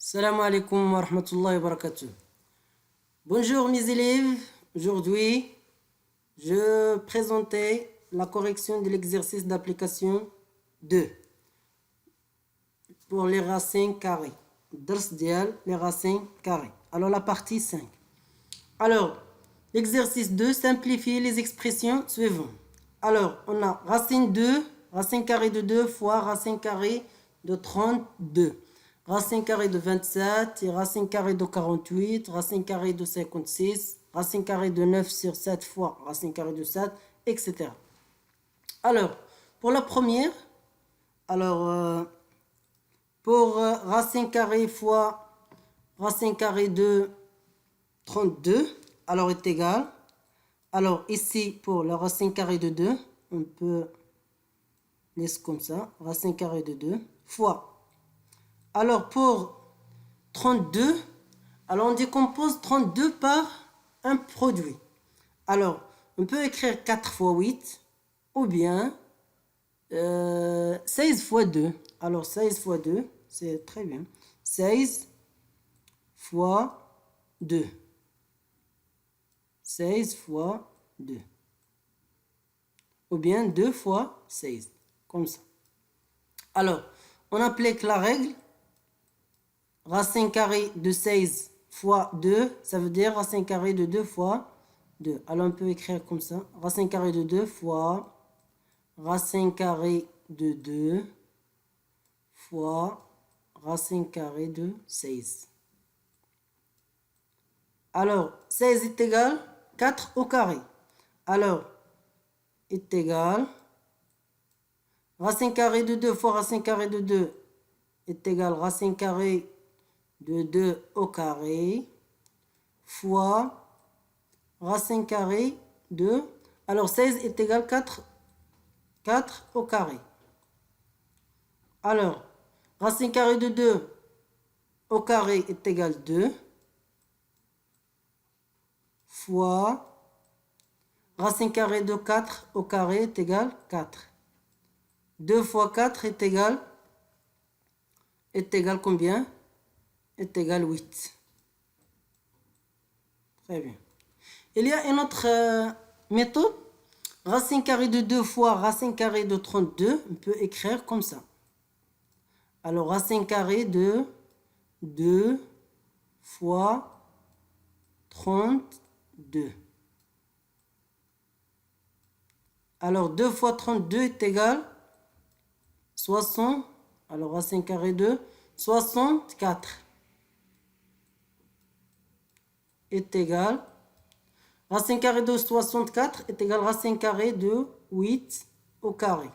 Salam alaikum wa rahmatullahi wa barakatuh. Bonjour mes élèves, aujourd'hui je présentais la correction de l'exercice d'application 2 pour les racines carrées. Dars dial les racines carrées. Alors la partie 5. Alors l'exercice 2 simplifie les expressions suivantes. Alors on a racine 2, racine carrée de 2 fois racine carrée de 32. Racine carrée de 27 et racine carrée de 48, racine carrée de 56, racine carrée de 9 sur 7 fois racine carrée de 7, etc. Alors, pour la première, pour racine carrée fois racine carrée de 32, alors est égal. Alors ici, pour la racine carrée de 2, on peut laisser comme ça, racine carrée de 2 fois. Alors pour 32, alors on décompose 32 par un produit. Alors on peut écrire 4 fois 8 ou bien 16 fois 2. Alors 16 fois 2, c'est très bien. 16 fois 2. 16 fois 2. Ou bien 2 fois 16. Comme ça. Alors, on applique la règle. Racine carrée de 16 fois 2, ça veut dire racine carrée de 2 fois 2. Alors on peut écrire comme ça. Racine carrée de 2 fois racine carrée de 2 fois racine carrée de 16. Alors 16 est égal 4 au carré. Alors est égal racine carrée de 2 fois racine carrée de 2 est égal racine carrée de 2 au carré fois racine carrée de... Alors 16 est égal 4 au carré. Alors, racine carrée de 2 au carré est égal 2 fois racine carrée de 4 au carré est égal 4. 2 fois 4 est égal combien? Est égal 8. Très bien. Il y a une autre méthode. Racine carrée de 2 fois racine carrée de 32. On peut écrire comme ça. Alors, racine carrée de 2 fois 32. Alors, 2 fois 32 est égal 60. Alors, racine carrée de 64. Est égal, racine carrée de 64 est égal racine carrée de 8 au carré,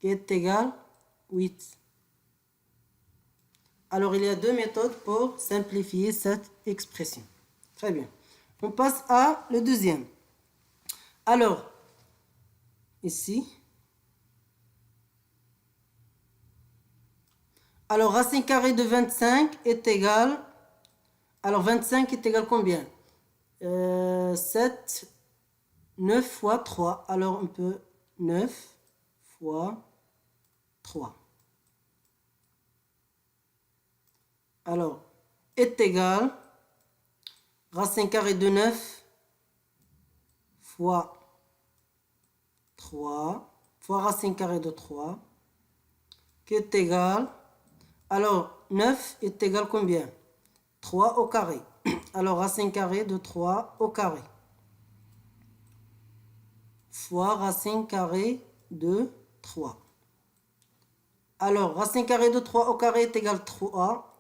qui est égal 8. Alors il y a deux méthodes pour simplifier cette expression. Très bien. On passe à le deuxième. Alors, ici, alors racine carrée de 25 est égal... Alors 25 est égal combien? 7, 9 fois 3. Alors on peut 9 fois 3. Alors, est égal racine carrée de 9 fois 3 fois racine carrée de 3 qui est égal... Alors 9 est égal combien? 3 au carré. Alors, racine carrée de 3 au carré fois racine carrée de 3. Alors, racine carrée de 3 au carré est égal 3.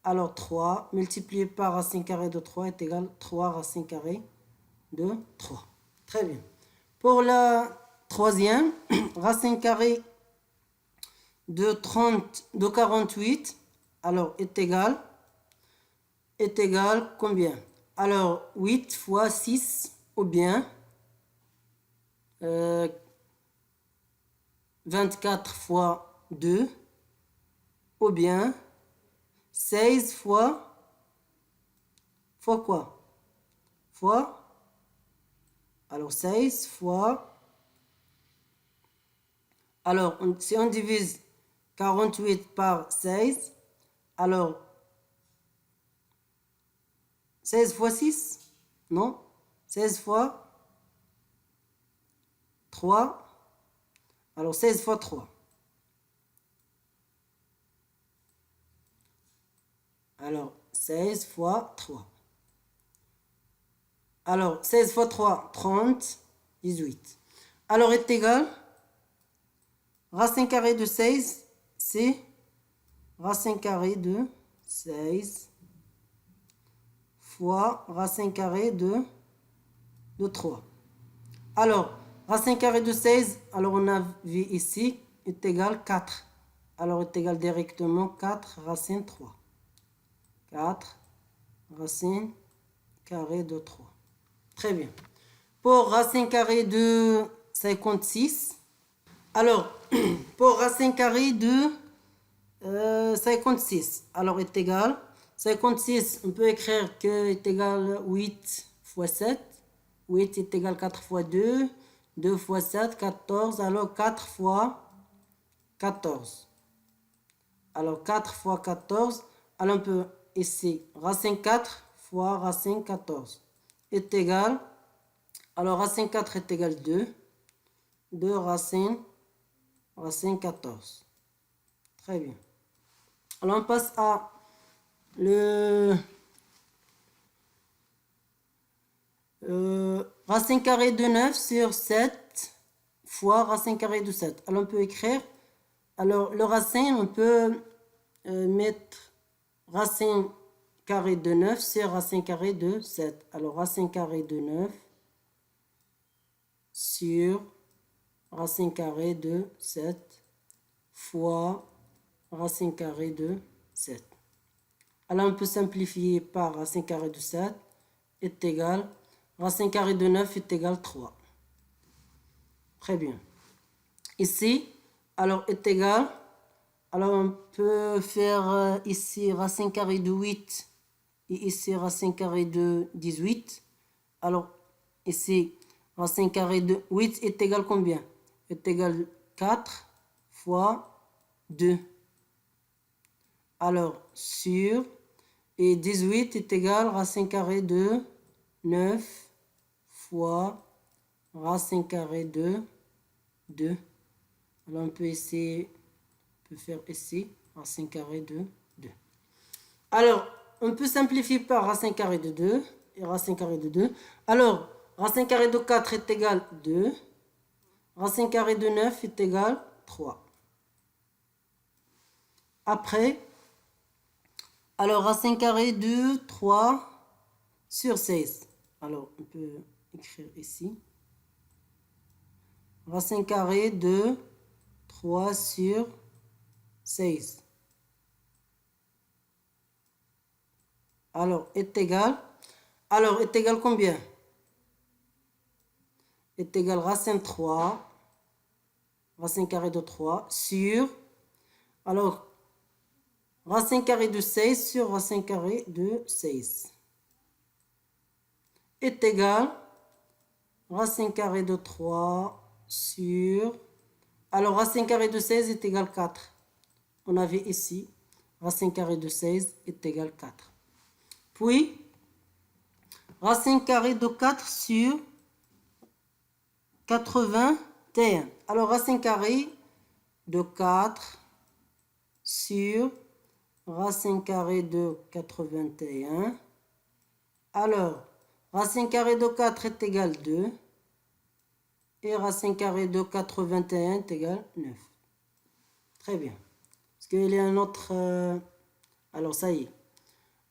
Alors, 3 multiplié par racine carrée de 3 est égal 3 racine carrée de 3. Très bien. Pour la troisième, racine carrée de 48, alors est égal combien? Alors 8 fois 6 ou bien 24 fois 2 ou bien 16 fois quoi? Alors 16 fois... Alors si on divise 48 par 16. Alors, 16 fois 6? Non. 16 fois 3. Alors, 16 fois 3. Alors, 16 fois 3. Alors, 16 fois 3, 30, 18. Alors, est égal, racine carrée de 16, c'est racine carrée de 16 fois racine carrée de 3. Alors, racine carrée de 16, alors on a vu ici, est égal 4. Alors, est égal directement 4 racine 3. 4 racine carrée de 3. Très bien. Pour racine carrée de 56, alors, pour racine carrée de 56, alors est égal, 56, on peut écrire que est égal 8 fois 7. 8 est égal 4 fois 2. 2 fois 7, 14. Alors 4 fois 14. Alors 4 fois 14. Alors on peut ici, racine 4 fois racine 14 est égal. Alors racine 4 est égal 2. 2 racine 14. Très bien. Alors on passe à le racine carrée de 9 sur 7 fois racine carrée de 7. Alors on peut écrire, alors le racine, on peut mettre racine carrée de 9 sur racine carrée de 7. Alors racine carrée de 9 sur racine carrée de 7 fois racine carrée de 7. Alors on peut simplifier par racine carrée de 7 est égal, racine carrée de 9 est égal 3. Très bien. Ici, alors est égal, alors on peut faire ici racine carrée de 8 et ici racine carrée de 18. Alors ici, racine carrée de 8 est égal combien? Est égal 4 fois 2. Alors, sur, et 18 est égal racine carrée de 9 fois racine carrée de 2. Alors, on peut essayer, on peut faire ici, racine carrée de 2. Alors, on peut simplifier par racine carrée de 2 et racine carrée de 2. Alors, racine carrée de 4 est égal 2. Racine carrée de 9 est égal 3. Après, alors racine carrée de 3 sur 16. Alors, on peut écrire ici. Racine carrée de 3 sur 16. Alors, est égal. Alors, est égal combien? Est égal racine 3. Racine carrée de 3 sur. Alors, racine carrée de 16 sur racine carrée de 16. Est égal racine carrée de 3 sur... Alors, racine carrée de 16 est égal 4. On avait ici, racine carrée de 16 est égal 4. Puis, racine carrée de 4 sur 81. Alors, racine carrée de 4 sur racine carrée de 81. Alors, racine carrée de 4 est égal 2. Et racine carrée de 81 est égal 9. Très bien. Est-ce qu'il y a un autre... Alors, ça y est.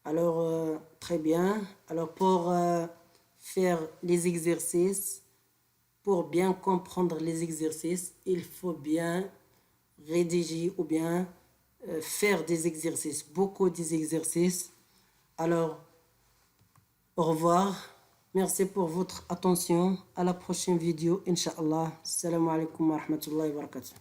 Alors, très bien. Alors, pour faire les exercices, pour bien comprendre les exercices, il faut bien rédiger ou bien faire des exercices, beaucoup des exercices. Alors, au revoir. Merci pour votre attention. À la prochaine vidéo, Inch'Allah. Assalamu alaikum wa rahmatullahi wa barakatuh.